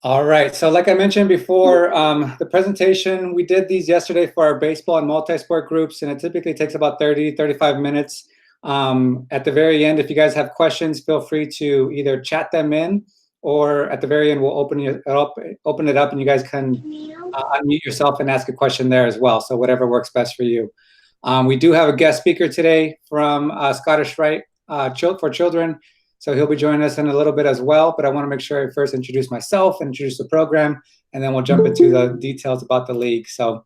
All right. So like I mentioned before, the presentation, we did these yesterday for our baseball and multi-sport groups, and it typically takes about 30, 35 minutes. At the very end, if you guys have questions, feel free to either chat them in, or at the very end, we'll open it up and you guys can unmute yourself and ask a question there as well. So whatever works best for you. We do have a guest speaker today from Scottish Rite for Children. So he'll be joining us in a little bit as well, but I want to make sure I first introduce myself and introduce the program, and then we'll jump into the details about the league. So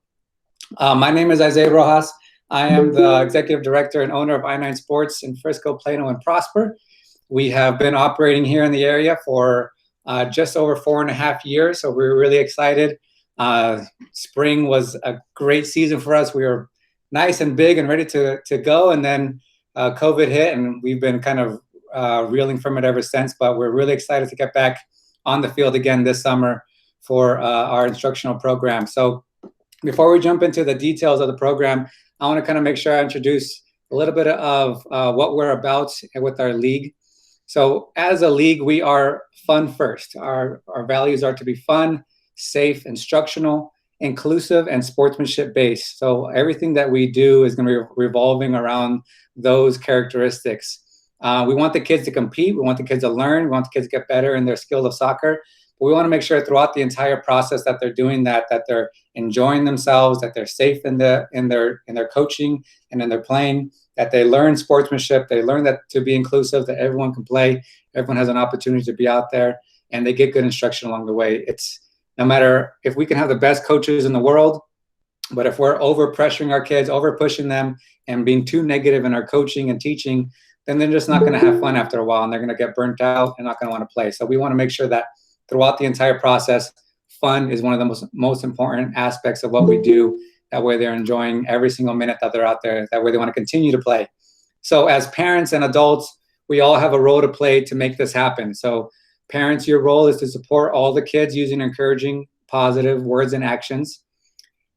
my name is Isaiah Rojas. I am the executive director and owner of I9 Sports in Frisco, Plano, and Prosper. We have been operating here in the area for just over 4.5 years, so we're really excited. Spring was a great season for us. We were nice and big and ready to go, and then COVID hit, and we've been kind of reeling from it ever since, but we're really excited to get back on the field again this summer for our instructional program. So before we jump into the details of the program, I want to kind of make sure I introduce a little bit of what we're about with our league. So as a league, we are fun first. Our values are to be fun, safe, instructional, inclusive, and sportsmanship based. So everything that we do is going to be revolving around those characteristics. We want the kids to compete. We want the kids to learn. We want the kids to get better in their skill of soccer. But we want to make sure throughout the entire process that they're doing that they're enjoying themselves, that they're safe in their coaching and in their playing, that they learn sportsmanship, they learn that to be inclusive, that everyone can play, everyone has an opportunity to be out there, and they get good instruction along the way. It's no matter if we can have the best coaches in the world, but if we're over pressuring our kids, over pushing them, and being too negative in our coaching and teaching, then they're just not going to have fun after a while, and they're going to get burnt out and not going to want to play. So we want to make sure that throughout the entire process, fun is one of the most important aspects of what we do. That way they're enjoying every single minute that they're out there. That way they want to continue to play. So as parents and adults, we all have a role to play to make this happen. So parents, your role is to support all the kids using encouraging, positive words and actions.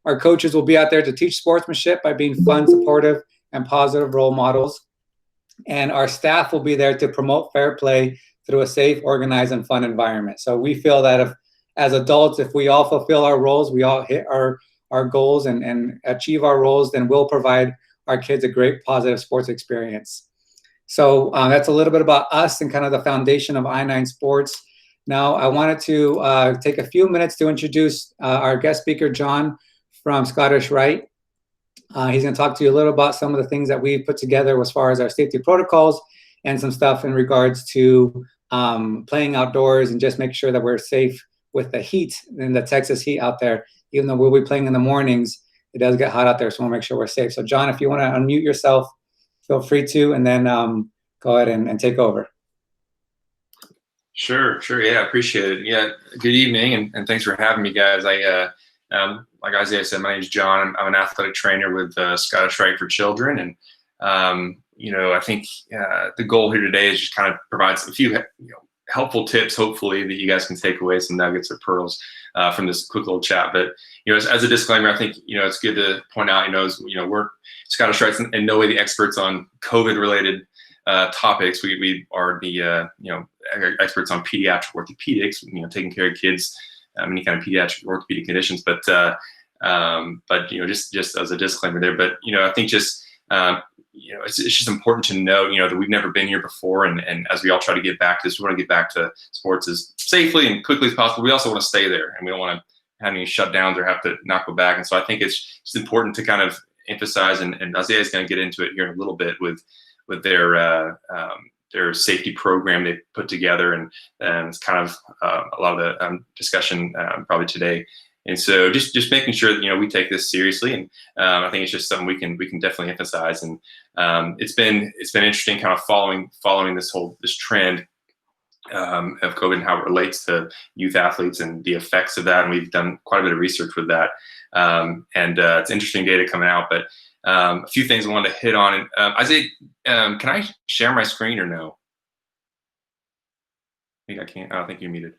Our coaches will be out there to teach sportsmanship by being fun, supportive, and positive role models. And our staff will be there to promote fair play through a safe, organized, and fun environment. So we feel that as adults, if we all fulfill our roles, we all hit our goals and achieve our roles, then we'll provide our kids a great positive sports experience. So that's a little bit about us and kind of the foundation of I9 Sports. Now I wanted to take a few minutes to introduce our guest speaker, John from Scottish Rite. He's going to talk to you a little about some of the things that we've put together as far as our safety protocols and some stuff in regards to playing outdoors and just make sure that we're safe with the heat and the Texas heat out there. Even though we'll be playing in the mornings, it does get hot out there, so we'll make sure we're safe. So John, if you want to unmute yourself, feel free to, and then go ahead and take over. Sure. Yeah, appreciate it. Yeah, good evening, and thanks for having me, guys. Like Isaiah said, my name is John. I'm an athletic trainer with Scottish Rite for Children, and I think the goal here today is just kind of provide a few helpful tips, hopefully, that you guys can take away some nuggets or pearls from this quick little chat. But as a disclaimer, I think it's good to point out, we're Scottish Rite's in no way the experts on COVID-related topics. We are the experts on pediatric orthopedics, taking care of kids, any kind of pediatric orthopedic conditions. But just as a disclaimer there. But I think just it's just important to know that we've never been here before, and as we all try to get back to this, we want to get back to sports as safely and quickly as possible. We also want to stay there, and we don't want to have any shutdowns or have to not go back. And so I think it's just important to kind of emphasize, and Isaiah is going to get into it here in a little bit with their safety program they put together, and it's kind of a lot of the discussion probably today. And so just making sure that we take this seriously, and I think it's just something we can definitely emphasize. And it's been interesting kind of following this trend of COVID and how it relates to youth athletes and the effects of that. And we've done quite a bit of research with that, and it's interesting data coming out. But a few things I wanted to hit on. And Isaiah, can I share my screen or no? I think I can't. I don't think you're muted.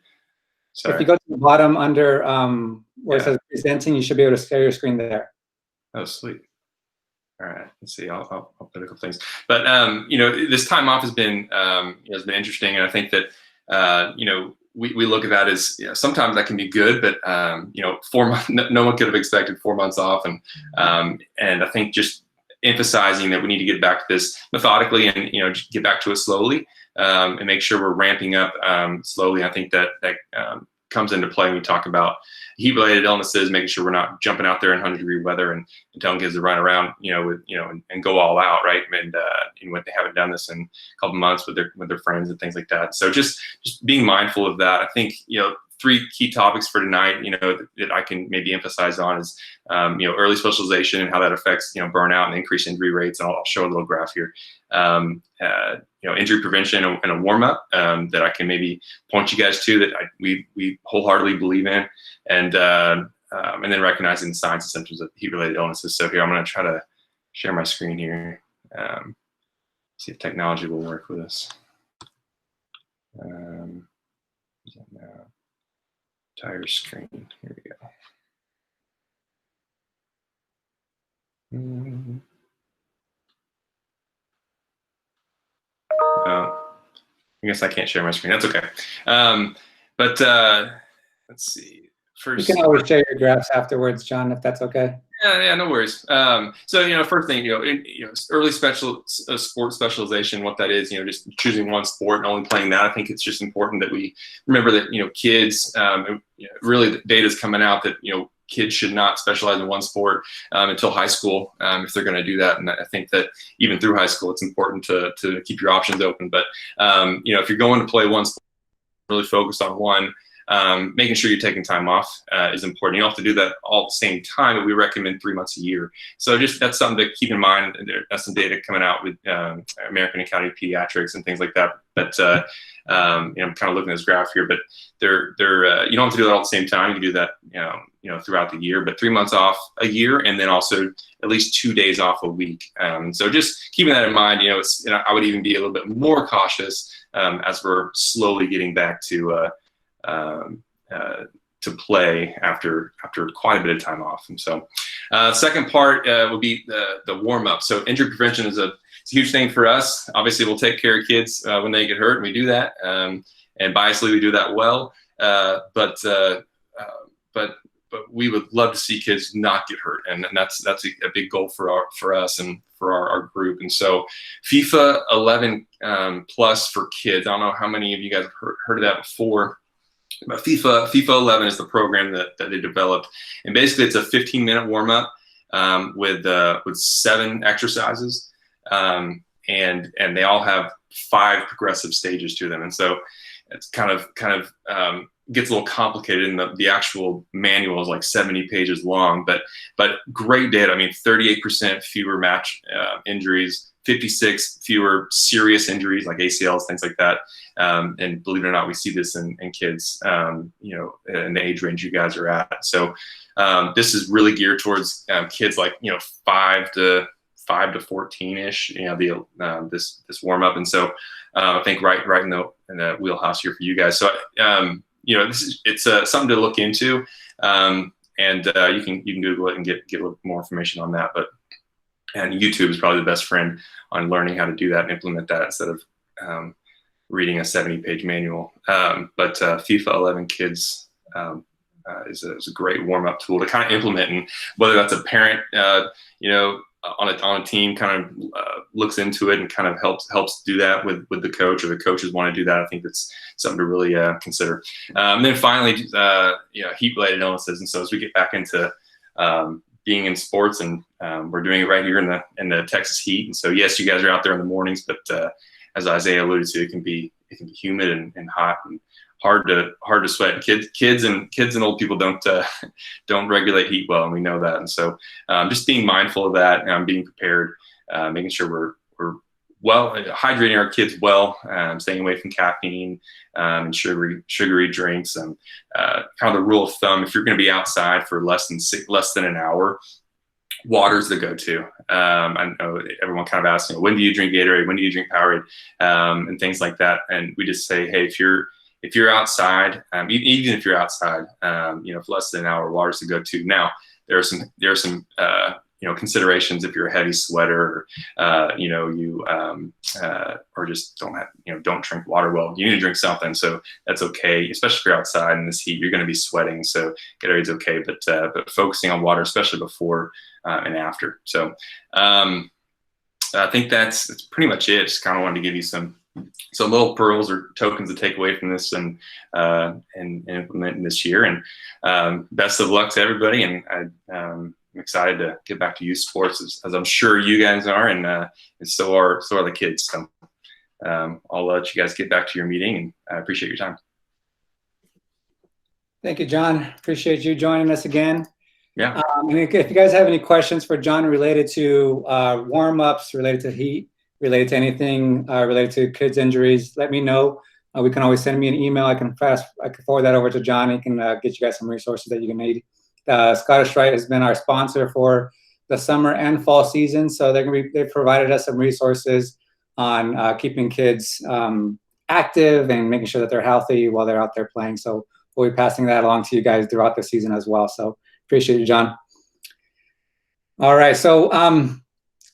Sorry. If you go to the bottom under where it says presenting, you should be able to share your screen there. Oh, sweet. All right. Let's see. I'll put a couple things. But this time off has been interesting, and I think that we look at that as, sometimes that can be good, but 4 months, no one could have expected 4 months off, and I think just emphasizing that we need to get back to this methodically, and just get back to it slowly, and make sure we're ramping up slowly. I think that comes into play when we talk about heat-related illnesses, making sure we're not jumping out there in 100-degree weather and telling kids to run around, and go all out, right? And when they haven't done this in a couple months with their friends and things like that. So just being mindful of that. I think 3 key topics for tonight, that I can maybe emphasize on is, early specialization and how that affects, burnout and increased injury rates. And I'll show a little graph here. Injury prevention and a warm up that I can maybe point you guys to, that we wholeheartily believe in, and then recognizing the signs and symptoms of heat-related illnesses. So here, I'm going to try to share my screen here. See if technology will work with us. Entire screen. Here we go. I guess I can't share my screen. That's okay. But let's see. First, you can always share your graphs afterwards, John, if that's okay. Yeah, no worries. So first thing, early sport specialization, what that is, just choosing one sport and only playing that. I think it's just important that we remember that kids, really the data's coming out that kids should not specialize in one sport until high school, if they're going to do that. And I think that even through high school, it's important to keep your options open. But if you're going to play one sport, really focus on one. Making sure you're taking time off is important. You don't have to do that all at the same time, but we recommend 3 months a year. So just that's something to keep in mind. There's some data coming out with American Academy of Pediatrics and things like that. But I'm kind of looking at this graph here, but they're you don't have to do that all at the same time. You can do that throughout the year, but 3 months off a year, and then also at least 2 days off a week. So just keeping that in mind, I would even be a little bit more cautious as we're slowly getting back to play after quite a bit of time off. And so second part would be the warm up. So injury prevention is a huge thing for us. Obviously, we'll take care of kids when they get hurt, and we do that. And biasly, we do that well. But we would love to see kids not get hurt, and that's a big goal for us and for our group. And so FIFA 11 plus for kids. I don't know how many of you guys have heard of that before. But FIFA 11 is the program that they developed, and basically it's a 15-minute warm up with 7 exercises, and they all have 5 progressive stages to them, and so it's kind of gets a little complicated, and the actual manual is like 70 pages long, but great data. I mean, 38% fewer match injuries, 56 fewer serious injuries like ACLs, things like that. And believe it or not, we see this in kids, in the age range you guys are at. So this is really geared towards kids like 5 to 14-ish. This warm up, and so I think right in the wheelhouse here for you guys. So it's something to look into, and you can Google it and get a little more information on that. And YouTube is probably the best friend on learning how to do that and implement that instead of reading a 70-page manual. But FIFA 11 Kids is a great warm-up tool to kind of implement, and whether that's a parent, on a team, kind of looks into it and kind of helps do that with the coach, or the coaches want to do that. I think that's something to really consider. And then finally, heat-related illnesses. And so as we get back into being in sports, and we're doing it right here in the Texas heat. And so yes, you guys are out there in the mornings, but as Isaiah alluded to, it can be humid and hot and hard to sweat. Kids and old people don't regulate heat well, and we know that. And so just being mindful of that, and being prepared, making sure we're well hydrating our kids well, staying away from caffeine and sugary drinks, and kind of the rule of thumb: if you're going to be outside for less than an hour, water's the go-to. I know everyone kind of asks, when do you drink Gatorade? When do you drink Powerade? And things like that. And we just say, hey, if you're outside, even if you're outside, for less than an hour, water's the go-to. Now, there are some considerations if you're a heavy sweater, you or just don't have, don't drink water well. You need to drink something, so that's okay. Especially if you're outside in this heat, you're going to be sweating, so Gatorade's okay. But focusing on water, especially before and after. So I think that's pretty much it. Just kind of wanted to give you some little pearls or tokens to take away from this and implement this year. And best of luck to everybody. And I'm excited to get back to youth sports, as I'm sure you guys are, and so are the kids. So I'll let you guys get back to your meeting, and I appreciate your time. Thank you, John. Appreciate you joining us again. Yeah. And if you guys have any questions for John related to warm-ups, related to heat, related to anything related to kids' injuries, let me know. We can always send me an email. I can forward that over to John. He can get you guys some resources that you can need. Scottish Rite has been our sponsor for the summer and fall season, so they've provided us some resources on keeping kids active and making sure that they're healthy while they're out there playing. So we'll be passing that along to you guys throughout the season as well. So appreciate you, John. All right, so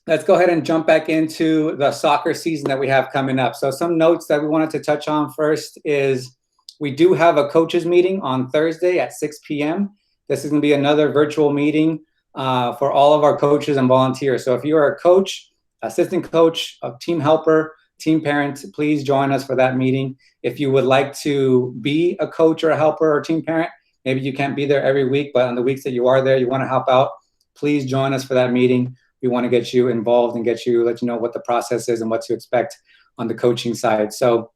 let's go ahead and jump back into the soccer season that we have coming up. So some notes that we wanted to touch on first is we do have a coaches meeting on Thursday at 6 p.m. This is going to be another virtual meeting for all of our coaches and volunteers. So if you are a coach, assistant coach, a team helper, team parent, please join us for that meeting. If you would like to be a coach or a helper or team parent, maybe you can't be there every week, but on the weeks that you are there, you want to help out, please join us for that meeting. We want to get you involved and let you know what the process is and what to expect on the coaching side. So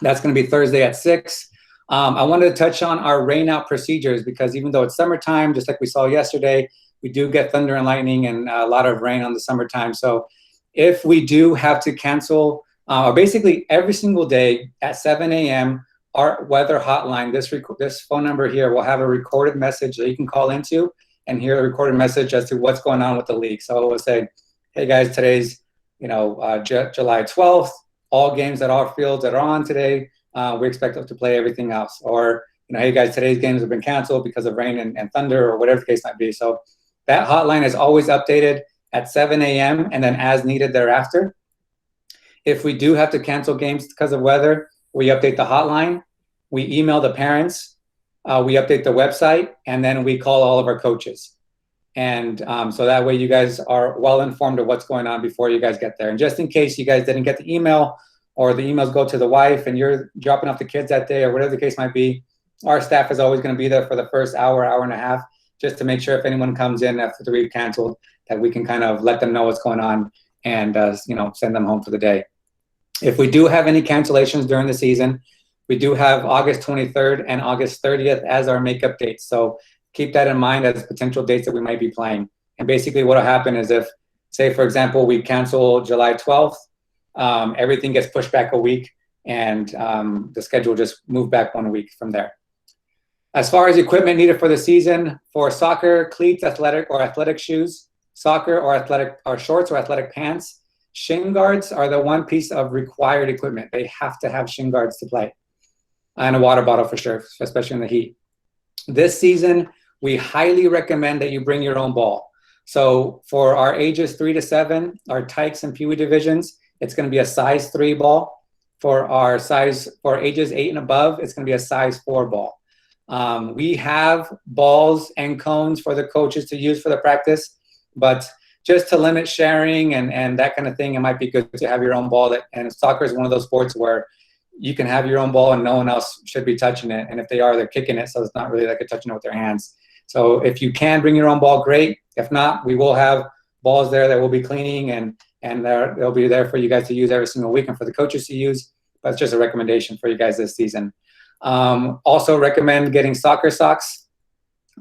that's going to be Thursday at 6. I wanted to touch on our rain out procedures, because even though it's summertime, just like we saw yesterday, we do get thunder and lightning and a lot of rain on the summertime. So if we do have to cancel, or basically every single day at 7 a.m., our weather hotline, this phone number here, will have a recorded message that you can call into and hear a recorded message as to what's going on with the league. So it will say, hey guys, today's July 12th, all games at our fields that are on today, we expect them to play everything else. Or, hey guys, today's games have been canceled because of rain and thunder, or whatever the case might be. So that hotline is always updated at 7 a.m. and then as needed thereafter. If we do have to cancel games because of weather, we update the hotline, we email the parents, we update the website, and then we call all of our coaches. And so that way you guys are well informed of what's going on before you guys get there. And just in case you guys didn't get the email, or the emails go to the wife and you're dropping off the kids that day, or whatever the case might be, our staff is always going to be there for the first hour and a half, just to make sure if anyone comes in after we've canceled, that we can kind of let them know what's going on and send them home for the day. If we do have any cancellations during the season, we do have August 23rd and August 30th as our makeup dates. So keep that in mind as potential dates that we might be playing. And basically what will happen is if, say, for example, we cancel July 12th, everything gets pushed back a week, and the schedule just moved back 1 week from there. As far as equipment needed for the season, for soccer, cleats, athletic shoes, soccer or shorts or athletic pants, shin guards are the one piece of required equipment. They have to have shin guards to play, and a water bottle for sure, especially in the heat. This season, we highly recommend that you bring your own ball. So for our ages 3 to 7, our Tykes and Pee Wee divisions, it's going to be a size 3 ball. For ages 8 and above, it's going to be a size 4 ball. We have balls and cones for the coaches to use for the practice, but just to limit sharing and that kind of thing, it might be good to have your own ball. And soccer is one of those sports where you can have your own ball and no one else should be touching it. And if they are, they're kicking it, so it's not really like a touching it with their hands. So if you can bring your own ball, great. If not, we will have balls there that we'll be cleaning, and they'll be there for you guys to use every single week and for the coaches to use. But it's just a recommendation for you guys this season. Also recommend getting soccer socks.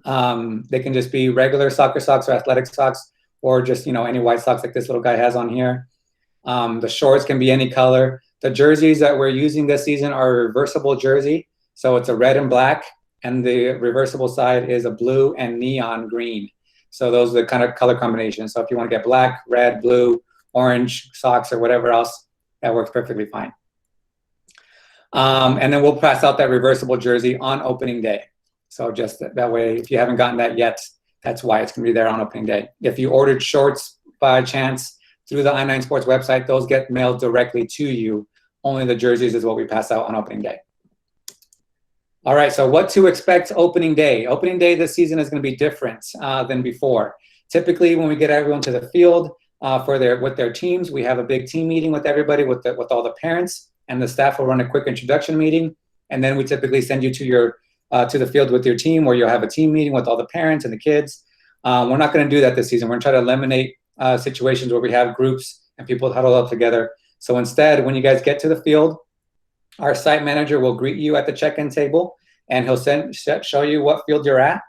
They can just be regular soccer socks or athletic socks, or just any white socks like this little guy has on here. The shorts can be any color. The jerseys that we're using this season are a reversible jersey. So it's a red and black, and the reversible side is a blue and neon green. So those are the kind of color combinations. So if you want to get black, red, blue, orange socks or whatever else, that works perfectly fine. And then we'll pass out that reversible jersey on opening day. So just that way, if you haven't gotten that yet, That's why it's going to be there on opening day. If you ordered shorts by chance through the I9 Sports website, those get mailed directly to you. Only the jerseys is what we pass out on opening day. All right, so what to expect opening day. Opening day this season is going to be different than before. Typically, when we get everyone to the field with their teams, we have a big team meeting with everybody, with all the parents, and the staff will run a quick introduction meeting, and then we typically send you to the field with your team, where you'll have a team meeting with all the parents and the kids. We're not going to do that this season. We're going to try to eliminate situations where we have groups and people huddle up together. So instead, when you guys get to the field, our site manager will greet you at the check-in table, and he'll show you what field you're at.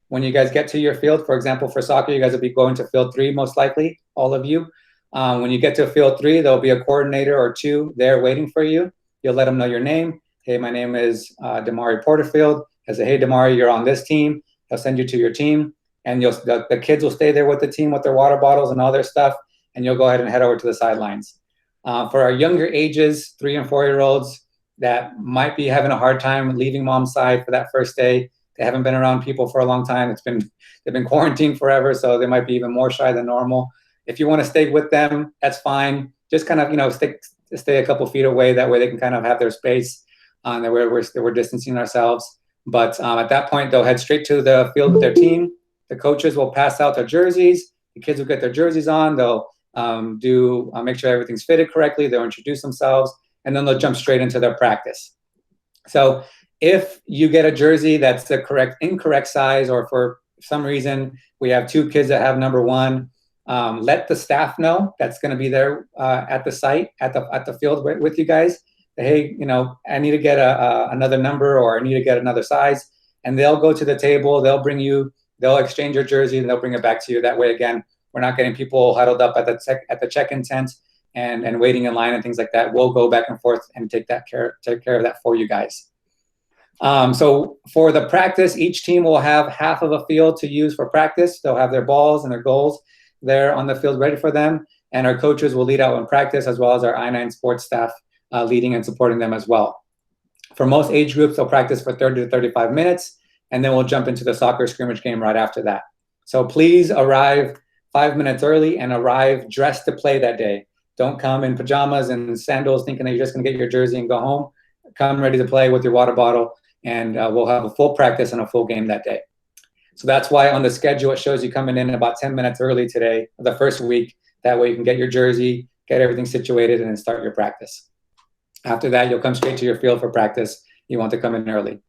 When you guys get to your field, for example, for soccer, you guys will be going to field 3, most likely, all of you. When you get to field 3, there'll be a coordinator or 2 there waiting for you. You'll let them know your name. Hey, my name is Damari Porterfield. He'll say, hey, Damari, you're on this team. He'll send you to your team, and the kids will stay there with the team with their water bottles and all their stuff, and you'll go ahead and head over to the sidelines. For our younger ages, 3 and 4-year-olds that might be having a hard time leaving mom's side for that first day, they haven't been around people for a long time. They've been quarantined forever, so they might be even more shy than normal. If you want to stay with them, that's fine. Just kind of, stay a couple feet away. That way they can kind of have their space. That we're distancing ourselves. But at that point, they'll head straight to the field with their team. The coaches will pass out their jerseys. The kids will get their jerseys on. They'll make sure everything's fitted correctly. They'll introduce themselves, and then they'll jump straight into their practice. So if you get a jersey that's the incorrect size, or for some reason we have 2 kids that have number 1, let the staff know that's going to be there at the site, at the field with you guys. Hey, I need to get another number, or I need to get another size, and they'll go to the table. They'll exchange your jersey, and they'll bring it back to you. That way, again, we're not getting people huddled up at the check-in tent and waiting in line and things like that. We'll go back and forth and take care of that for you guys. So for the practice, each team will have half of a field to use for practice. They'll have their balls and their goals there on the field ready for them, and our coaches will lead out in practice, as well as our I9 sports staff leading and supporting them as well. For most age groups, they'll practice for 30 to 35 minutes, and then we'll jump into the soccer scrimmage game right after that. So please arrive 5 minutes early and arrive dressed to play that day. Don't come in pajamas and sandals thinking that you're just going to get your jersey and go home. Come ready to play with your water bottle, and we'll have a full practice and a full game that day. So that's why on the schedule it shows you coming in about 10 minutes early today, the first week. That way you can get your jersey, get everything situated, and then start your practice. After that, you'll come straight to your field for practice. You want to come in early.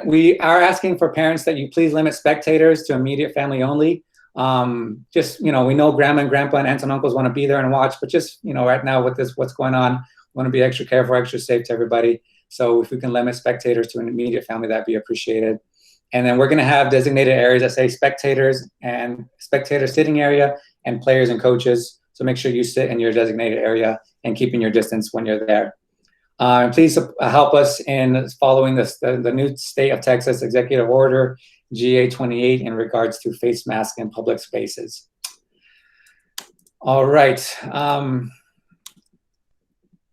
We are asking for parents that you please limit spectators to immediate family only. We know grandma and grandpa and aunts and uncles want to be there and watch, but just, right now with what's going on, we want to be extra careful, extra safe to everybody. So if we can limit spectators to an immediate family, that'd be appreciated. And then we're going to have designated areas that say spectators and spectator sitting area and players and coaches. So make sure you sit in your designated area and keeping your distance when you're there. And please help us in following the new state of Texas Executive Order GA-28 in regards to face masks in public spaces. All right.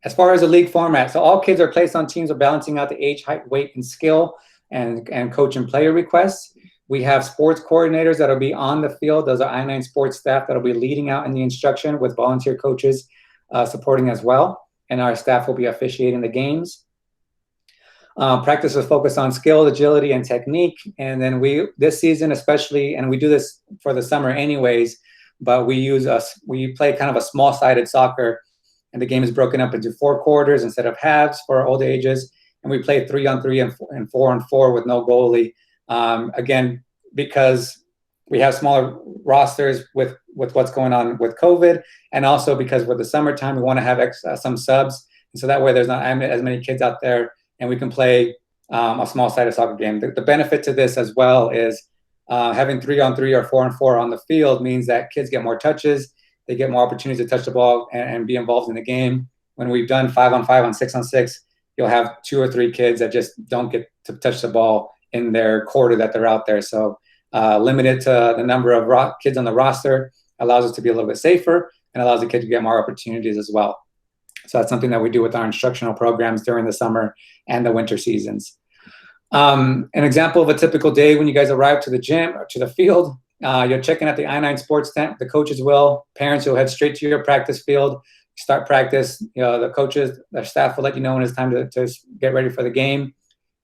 As far as the league format, so all kids are placed on teams of balancing out the age, height, weight, and skill, and coach and player requests. We have sports coordinators that'll be on the field. Those are I9 sports staff that'll be leading out in the instruction, with volunteer coaches supporting as well. And our staff will be officiating the games. Practice will focus on skill, agility, and technique. And then this season especially, and we do this for the summer anyways, but we play kind of a small-sided soccer, and the game is broken up into 4 quarters instead of halves for our older ages. And we play 3-on-3 and 4-on-4 with no goalie. Again, because we have smaller rosters with what's going on with COVID, and also because with the summertime, we want to have some subs. And so that way there's not as many kids out there, and we can play a small-sided soccer game. The benefit to this as well is having 3-on-3 or 4-on-4 on the field means that kids get more touches, they get more opportunities to touch the ball and be involved in the game. When we've done 5-on-5 on 6-on-6, you'll have 2 or 3 kids that just don't get to touch the ball in their quarter that they're out there. So limited to the number of kids on the roster allows us to be a little bit safer and allows the kids to get more opportunities as well. So that's something that we do with our instructional programs during the summer and the winter seasons. An example of a typical day when you guys arrive to the gym or to the field, you're checking out the I-9 sports tent. The coaches will, parents will head straight to your practice field, start practice. The coaches, their staff will let you know when it's time to get ready for the game.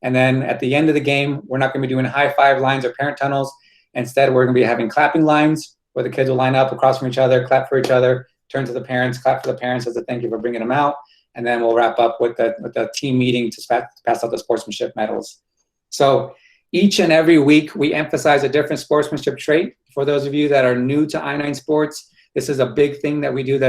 And then at the end of the game, we're not going to be doing high five lines or parent tunnels. Instead, we're going to be having clapping lines where the kids will line up across from each other, clap for each other, turn to the parents, clap for the parents as a thank you for bringing them out. And then we'll wrap up with the team meeting to pass out the sportsmanship medals. So each and every week, we emphasize a different sportsmanship trait. For those of you that are new to I-9 sports, this is a big thing that we do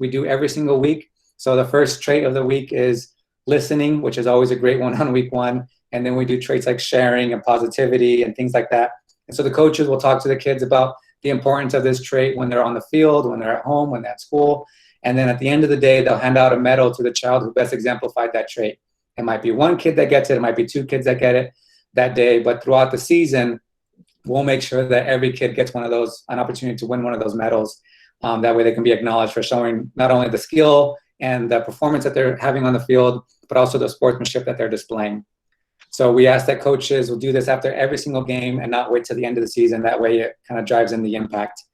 we do every single week. So the first trait of the week is listening, which is always a great one on week one. And then we do traits like sharing and positivity and things like that. And so the coaches will talk to the kids about the importance of this trait when they're on the field, when they're at home, when they're at school. And then at the end of the day, they'll hand out a medal to the child who best exemplified that trait. It might be one kid that gets it. It might be two kids that get it that day. But throughout the season, we'll make sure that every kid gets an opportunity to win one of those medals. That way they can be acknowledged for showing not only the skill and the performance that they're having on the field, but also the sportsmanship that they're displaying. So we ask that coaches will do this after every single game and not wait till the end of the season. That way it kind of drives in the impact.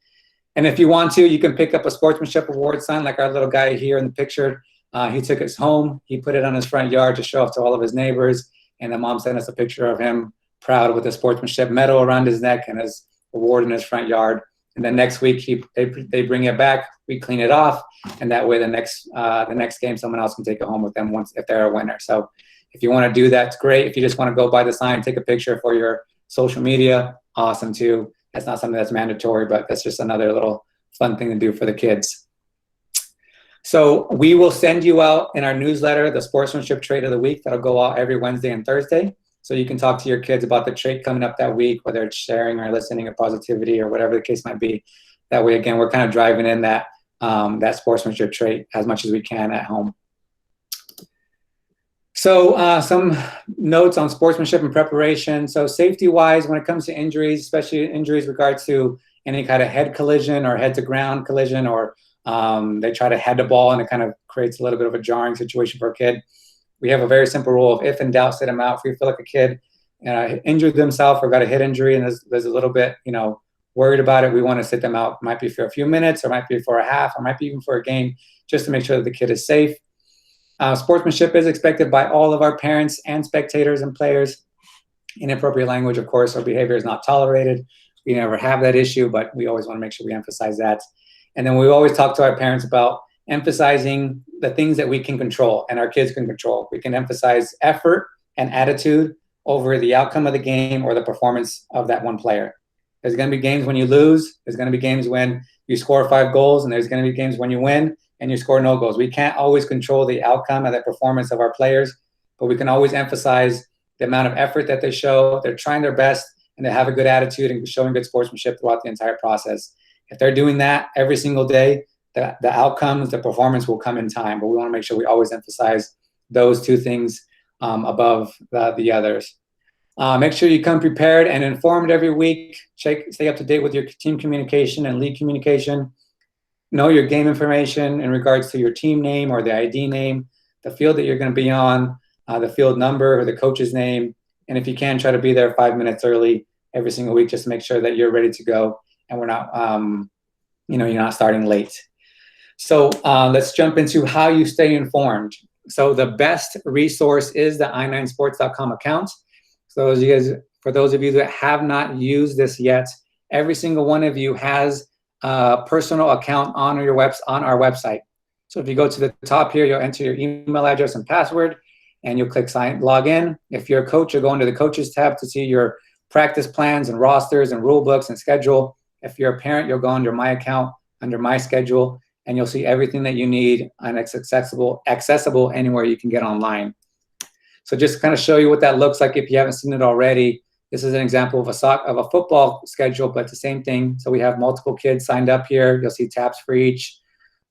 And if you want to, you can pick up a sportsmanship award sign like our little guy here in the picture. He took us home. He put it on his front yard to show off to all of his neighbors. And the mom sent us a picture of him proud with a sportsmanship medal around his neck and his award in his front yard. And then next week, they bring it back. We clean it off. And that way the next game, someone else can take it home with them if they're a winner. So if you want to do that, it's great. If you just want to go by the sign, take a picture for your social media, awesome too. That's not something that's mandatory, but that's just another little fun thing to do for the kids. So we will send you out in our newsletter the sportsmanship trait of the week. That'll go out every Wednesday and Thursday. So you can talk to your kids about the trait coming up that week, whether it's sharing or listening or positivity or whatever the case might be. That way, again, we're kind of driving in that sportsmanship trait as much as we can at home. So some notes on sportsmanship and preparation. So safety-wise, when it comes to injuries, especially injuries regards to any kind of head collision or head-to-ground collision, or they try to head the ball and it kind of creates a little bit of a jarring situation for a kid. We have a very simple rule of if in doubt, sit them out. If you feel like a kid injured themselves or got a head injury and there's a little bit, worried about it, we want to sit them out. It might be for a few minutes, or might be for a half, or might be even for a game, just to make sure that the kid is safe. Sportsmanship is expected by all of our parents and spectators and players. Inappropriate language, of course, or behavior is not tolerated. We never have that issue, but we always want to make sure we emphasize that. And then we always talk to our parents about emphasizing the things that we can control and our kids can control. We can emphasize effort and attitude over the outcome of the game or the performance of that one player. There's going to be games when you lose. There's going to be games when you score 5 goals, and there's going to be games when you win and you score no goals. We can't always control the outcome and the performance of our players, but we can always emphasize the amount of effort that they show. They're trying their best, and they have a good attitude and showing good sportsmanship throughout the entire process. If they're doing that every single day, the outcomes, the performance will come in time. But we want to make sure we always emphasize those two things above the others. Make sure you come prepared and informed every week. Stay up to date with your team communication and league communication. Know your game information in regards to your team name or the ID name, the field that you're going to be on, the field number or the coach's name. And if you can, try to be there 5 minutes early every single week, just to make sure that you're ready to go and we're not, you're not starting late. So let's jump into how you stay informed. So the best resource is the i9sports.com account. So for those of you that have not used this yet, every single one of you has a personal account on our website. So if you go to the top here, you'll enter your email address and password, and you'll click log in. If you're a coach, you'll go into the coaches tab to see your practice plans and rosters and rule books and schedule. If you're a parent, you'll go under my account, under my schedule, and you'll see everything that you need, and it's accessible anywhere you can get online. So just to kind of show you what that looks like if you haven't seen it already, this is an example of a football schedule, but it's the same thing. So we have multiple kids signed up here. You'll see tabs for each.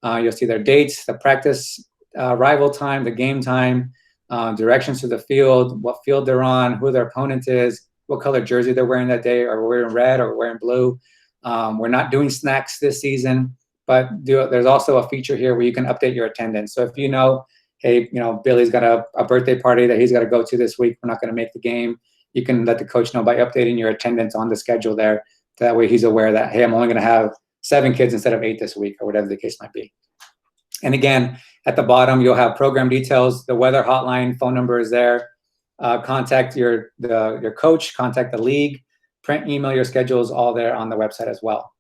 You'll see their dates, the practice rival time, the game time, directions to the field, what field they're on, who their opponent is, what color jersey they're wearing that day, or wearing red or wearing blue. We're not doing snacks this season, but there's also a feature here where you can update your attendance. So if you know, hey, Billy's got a birthday party that he's got to go to this week. We're not going to make the game. You can let the coach know by updating your attendance on the schedule there. That way he's aware that, hey, I'm only going to have 7 kids instead of 8 this week, or whatever the case might be. And again, at the bottom, you'll have program details. The weather hotline phone number is there. Contact your coach, contact the league, print, email your schedules, all there on the website as well.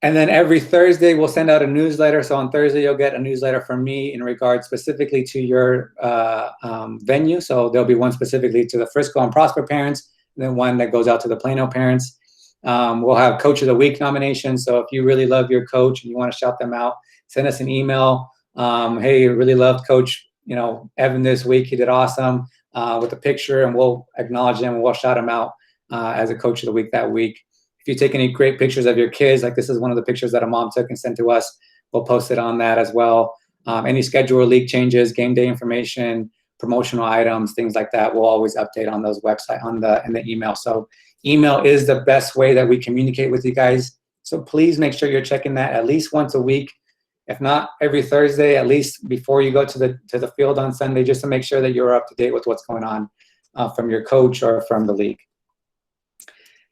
And then every Thursday, we'll send out a newsletter. So on Thursday, you'll get a newsletter from me in regards specifically to your venue. So there'll be one specifically to the Frisco and Prosper parents, and then one that goes out to the Plano parents. We'll have Coach of the Week nominations. So if you really love your coach and you want to shout them out, send us an email. Hey, really loved Coach Evan this week. He did awesome, with a picture, and we'll acknowledge him and we'll shout him out as a Coach of the Week that week. If you take any great pictures of your kids, like this is one of the pictures that a mom took and sent to us, we'll post it on that as well. Any schedule or league changes, game day information, promotional items, things like that, we'll always update on those website in the email. So email is the best way that we communicate with you guys. So please make sure you're checking that at least once a week. If not every Thursday, at least before you go to the field on Sunday, just to make sure that you're up to date with what's going on from your coach or from the league.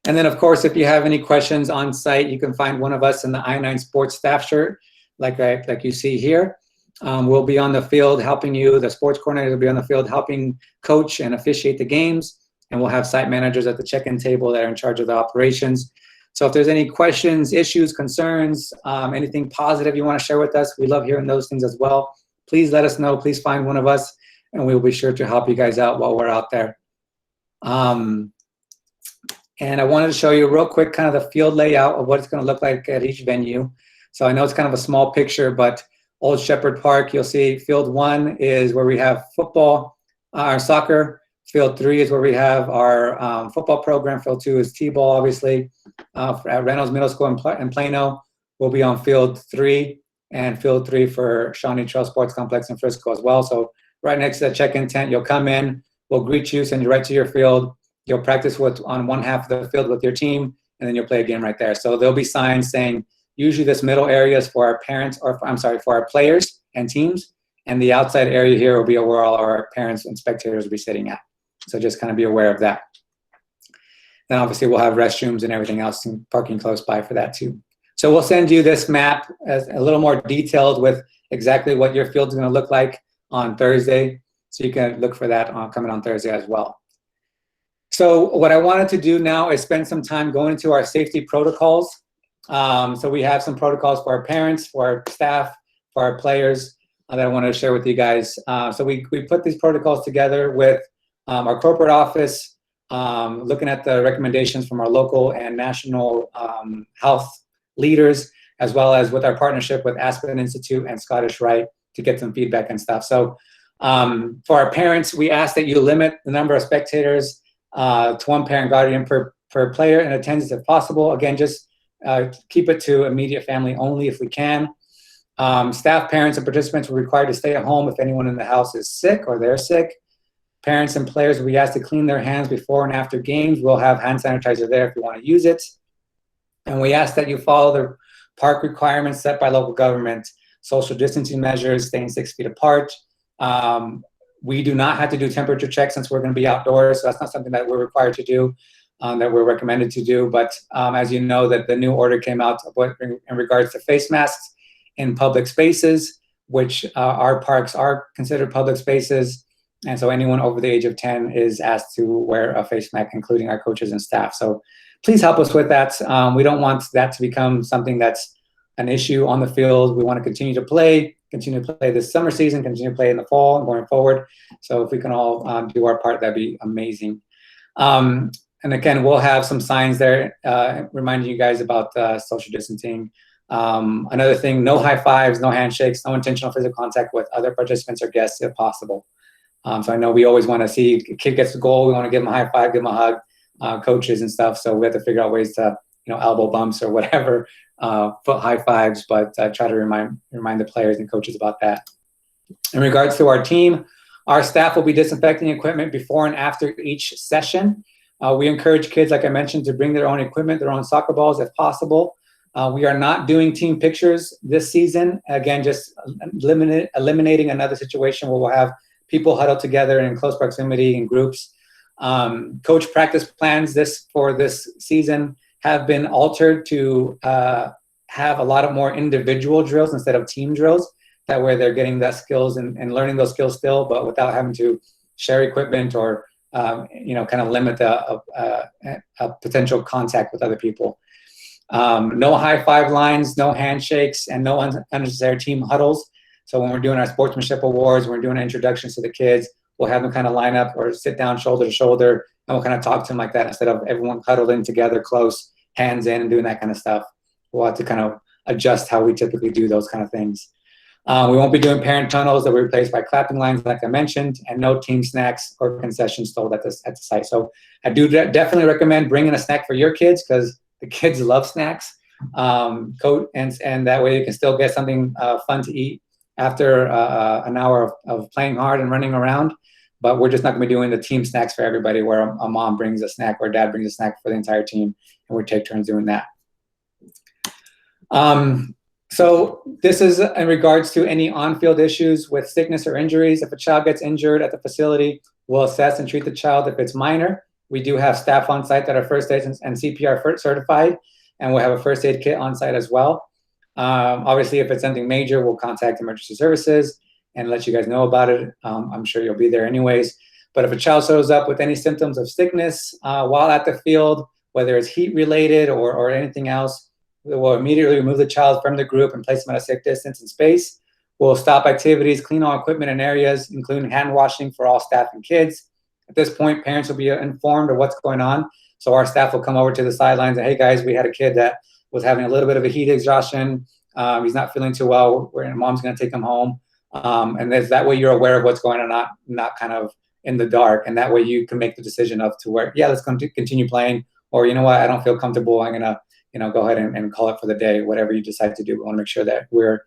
And then, of course, if you have any questions on site, you can find one of us in the I9 Sports staff shirt, like you see here. We'll be on the field helping you. The sports coordinator will be on the field helping coach and officiate the games. And we'll have site managers at the check-in table that are in charge of the operations. So if there's any questions, issues, concerns, anything positive you want to share with us, we love hearing those things as well. Please let us know. Please find one of us, and we'll be sure to help you guys out while we're out there. And I wanted to show you real quick kind of the field layout of what it's going to look like at each venue. So I know it's kind of a small picture, but Old Shepherd Park, you'll see field 1 is where we have football, our soccer. Field 3 is where we have our football program. Field 2 is T-ball, obviously. At Reynolds Middle School in Plano, we'll be on field 3, and field 3 for Shawnee Trail Sports Complex in Frisco as well. So right next to the check-in tent, you'll come in, we'll greet you, send you right to your field. You'll practice on one half of the field with your team, and then you'll play a game right there. So there'll be signs saying, usually this middle area is for our parents, or for our players and teams, and the outside area here will be where all our parents and spectators will be sitting at. So just kind of be aware of that. Then obviously we'll have restrooms and everything else and parking close by for that too. So we'll send you this map as a little more detailed with exactly what your field is going to look like on Thursday. So you can look for that coming on Thursday as well. So what I wanted to do now is spend some time going into our safety protocols. So we have some protocols for our parents, for our staff, for our players that I wanted to share with you guys. So we put these protocols together with our corporate office, looking at the recommendations from our local and national health leaders, as well as with our partnership with Aspen Institute and Scottish Rite to get some feedback and stuff. So for our parents, we ask that you limit the number of spectators to 1 parent guardian per player in attendance if possible. Again, just keep it to immediate family only if we can. Staff, parents, and participants are required to stay at home if anyone in the house is sick or they're sick. Parents and players will be asked to clean their hands before and after games. We'll have hand sanitizer there if you want to use it. And we ask that you follow the park requirements set by local government, social distancing measures, staying 6 feet apart. We do not have to do temperature checks since we're going to be outdoors, so that's not something that we're required to do, that we're recommended to do. But as you know, that the new order came out in regards to face masks in public spaces, which our parks are considered public spaces. And so anyone over the age of 10 is asked to wear a face mask, including our coaches and staff. So please help us with that. We don't want that to become something that's an issue on the field. We want to continue to play this summer season, continue to play in the fall and going forward. So if we can all do our part, that'd be amazing. And again, we'll have some signs there reminding you guys about social distancing. Another thing, no high fives, no handshakes, no intentional physical contact with other participants or guests if possible. So I know we always want to see a kid gets the goal. We want to give them a high five, give them a hug, coaches and stuff. So we have to figure out ways to, elbow bumps or whatever, foot high fives, but try to remind the players and coaches about that. In regards to our team, our staff will be disinfecting equipment before and after each session. We encourage kids, like I mentioned, to bring their own equipment, their own soccer balls if possible. We are not doing team pictures this season. Again, just eliminating another situation where we'll have people huddled together in close proximity in groups. Coach practice plans for this season have been altered to have a lot of more individual drills instead of team drills. That way they're getting that skills and learning those skills still, but without having to share equipment or kind of limit a potential contact with other people. No high five lines, no handshakes, and no unnecessary team huddles. So when we're doing our sportsmanship awards, we're doing introductions to the kids, we'll have them kind of line up or sit down shoulder to shoulder, and we'll kind of talk to them like that instead of everyone huddled in together close, hands in, and doing that kind of stuff. We'll have to kind of adjust how we typically do those kind of things. We won't be doing parent tunnels that were replaced by clapping lines, like I mentioned, and no team snacks or concessions sold at the site. So I do definitely recommend bringing a snack for your kids, because the kids love snacks. And that way you can still get something fun to eat after an hour of playing hard and running around. But we're just not going to be doing the team snacks for everybody, where a mom brings a snack or dad brings a snack for the entire team, and we take turns doing that. So this is in regards to any on-field issues with sickness or injuries. If a child gets injured at the facility, we'll assess and treat the child if it's minor. We do have staff on site that are first aid and CPR certified, and we'll have a first aid kit on site as well. Obviously, if it's something major, we'll contact emergency services and let you guys know about it. I'm sure you'll be there anyways. But if a child shows up with any symptoms of sickness while at the field, whether it's heat related or anything else, we'll immediately remove the child from the group and place them at a safe distance and space. We'll stop activities, clean all equipment and areas, including hand washing for all staff and kids. At this point, parents will be informed of what's going on. So our staff will come over to the sidelines and, hey guys, we had a kid that was having a little bit of a heat exhaustion. He's not feeling too well. Mom's going to take him home. And that way you're aware of what's going on, not kind of in the dark. And that way you can make the decision of to where, yeah, let's continue playing. Or, you know what, I don't feel comfortable. I'm going to go ahead and call it for the day, whatever you decide to do. We want to make sure that we're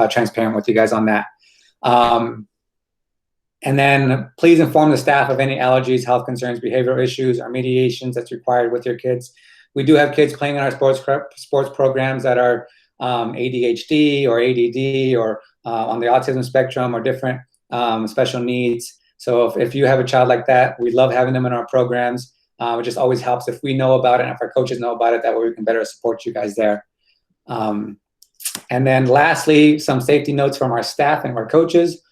transparent with you guys on that. And then please inform the staff of any allergies, health concerns, behavioral issues, or mediations that's required with your kids. We do have kids playing in our sports programs that are ADHD or ADD or on the autism spectrum or different special needs. So if you have a child like that, we love having them in our programs. It just always helps if we know about it and if our coaches know about it. That way we can better support you guys there. And then lastly, some safety notes from our staff and our coaches.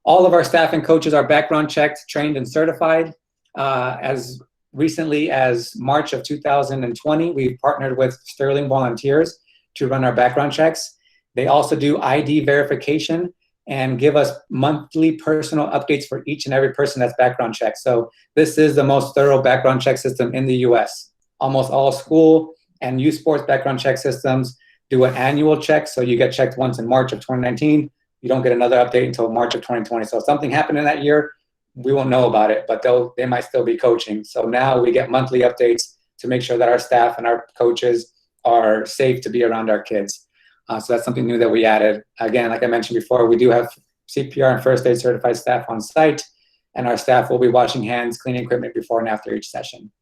All of our staff and coaches are background checked, trained, and certified. As recently as March of 2020, we partnered with Sterling Volunteers to run our background checks. They also do ID verification and give us monthly personal updates for each and every person that's background checked. So this is the most thorough background check system in the US. Almost all school and youth sports background check systems do an annual check. So you get checked once in March of 2019. You don't get another update until March of 2020. So if something happened in that year, we won't know about it, but they might still be coaching. So now we get monthly updates to make sure that our staff and our coaches are safe to be around our kids. So that's something new that we added. Again, like I mentioned before, we do have CPR and first aid certified staff on site, and our staff will be washing hands, cleaning equipment before and after each session.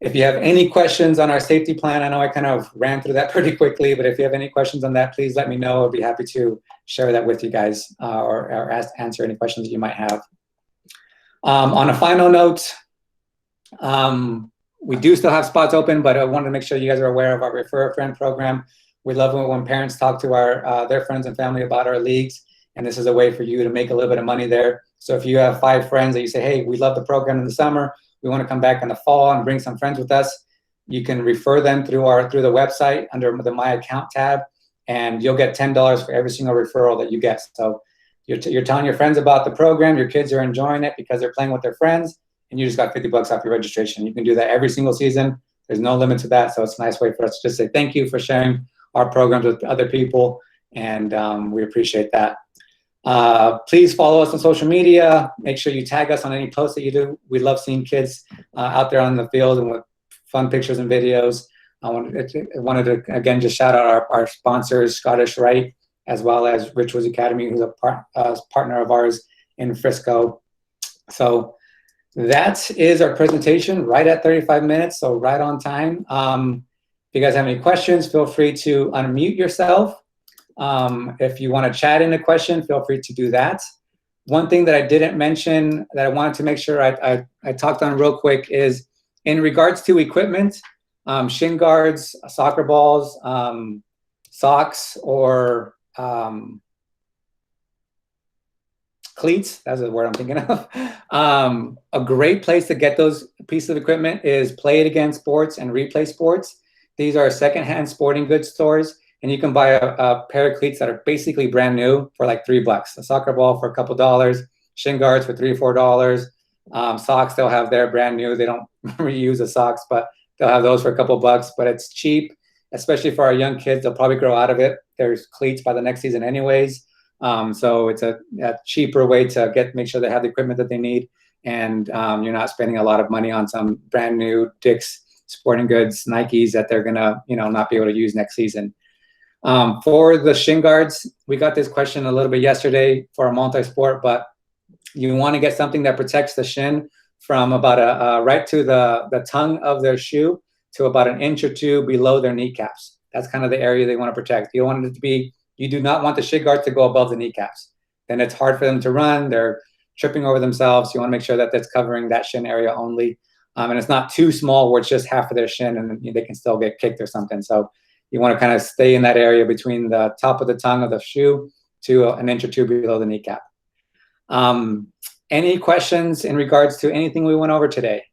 If you have any questions on our safety plan, I know I kind of ran through that pretty quickly, but if you have any questions on that, please let me know. I'll be happy to share that with you guys or answer any questions that you might have. On a final note, we do still have spots open, but I wanted to make sure you guys are aware of our Refer a Friend program. We love it when parents talk to their friends and family about our leagues, and this is a way for you to make a little bit of money there. So if you have 5 friends that you say, hey, we love the program in the summer, we want to come back in the fall and bring some friends with us, you can refer them through the website under the My Account tab, and you'll get $10 for every single referral that you get. So you're telling your friends about the program, your kids are enjoying it because they're playing with their friends, and you just got $50 off your registration. You can do that every single season. There's no limit to that, so it's a nice way for us to just say thank you for sharing our programs with other people, and we appreciate that. Please follow us on social media. Make sure you tag us on any posts that you do. We love seeing kids out there on the field and with fun pictures and videos. I wanted to again just shout out our sponsors, Scottish Rite, as well as Rich Woods Academy, who's a partner of ours in Frisco. So that is our presentation, right at 35 minutes, so right on time. If you guys have any questions, feel free to unmute yourself. If you want to chat in a question, feel free to do that. One thing that I didn't mention that I wanted to make sure I talked on real quick is in regards to equipment, shin guards, soccer balls, socks, or cleats, that's the word I'm thinking of. A great place to get those pieces of equipment is Play It Again Sports and Replay Sports. These are secondhand sporting goods stores, and you can buy a pair of cleats that are basically brand new for like $3. A soccer ball for a couple dollars, shin guards for $3 or $4. Socks, they'll have their brand new. They don't reuse the socks, but they'll have those for a couple bucks. But it's cheap, especially for our young kids. They'll probably grow out of it. There's cleats by the next season anyways. So it's a cheaper way to make sure they have the equipment that they need, and you're not spending a lot of money on some brand new Dick's Sporting Goods, Nikes that they're gonna, not be able to use next season. For the shin guards, we got this question a little bit yesterday for a multi-sport, but you want to get something that protects the shin from about right to the tongue of their shoe to about an inch or two below their kneecaps. That's kind of the area they want to protect. You want it to be, you do not want the shin guard to go above the kneecaps. Then it's hard for them to run. They're tripping over themselves. You want to make sure that that's covering that shin area only. And it's not too small where it's just half of their shin and they can still get kicked or something. So you want to kind of stay in that area between the top of the tongue of the shoe to an inch or two below the kneecap. Any questions in regards to anything we went over today?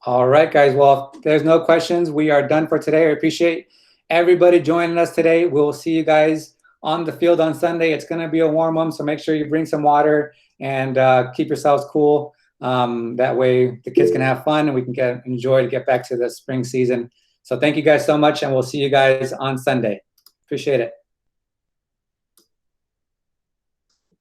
All right, guys. Well, if there's no questions, we are done for today. I appreciate everybody joining us today. We'll see you guys on the field on Sunday. It's going to be a warm one, so make sure you bring some water and keep yourselves cool. That way the kids can have fun and we can enjoy to get back to the spring season. So thank you guys so much, and we'll see you guys on Sunday. Appreciate it.